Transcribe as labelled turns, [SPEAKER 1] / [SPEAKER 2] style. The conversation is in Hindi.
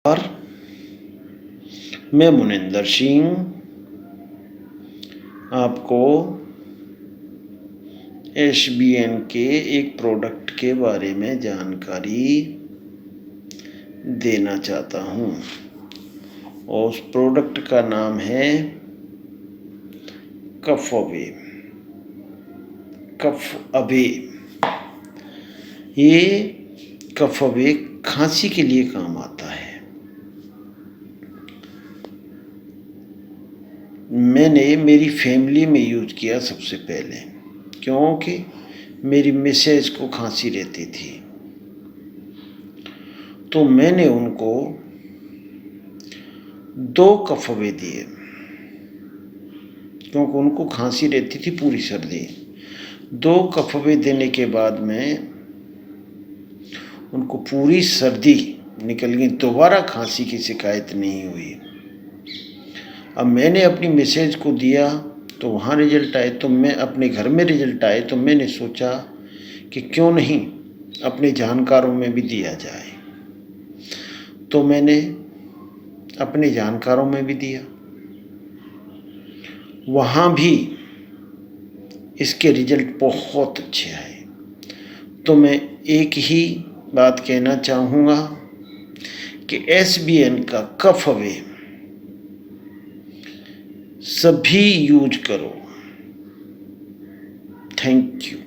[SPEAKER 1] और मैं मुनिंदर सिंह आपको एसबीएन के एक प्रोडक्ट के बारे में जानकारी देना चाहता हूँ और उस प्रोडक्ट का नाम है कफ अवे। ये कफ अवे खांसी के लिए काम आता है। मैंने मेरी फैमिली में यूज किया सबसे पहले, क्योंकि मेरी मिसेज को खांसी रहती थी, तो मैंने उनको 2 कफ अवे दिए, क्योंकि उनको खांसी रहती थी पूरी सर्दी। 2 कफ अवे देने के बाद में उनको पूरी सर्दी निकल गई, दोबारा खांसी की शिकायत नहीं हुई। अब मैंने अपनी मिसेज को दिया तो वहाँ रिजल्ट आए, तो मैं अपने घर में रिजल्ट आए, तो मैंने सोचा कि क्यों नहीं अपने जानकारों में भी दिया जाए। तो मैंने अपने जानकारों में भी दिया, वहाँ भी इसके रिजल्ट बहुत अच्छे आए। तो मैं एक ही बात कहना चाहूँगा कि एसबीएन का कफ अवे सभी यूज करो। Thank you.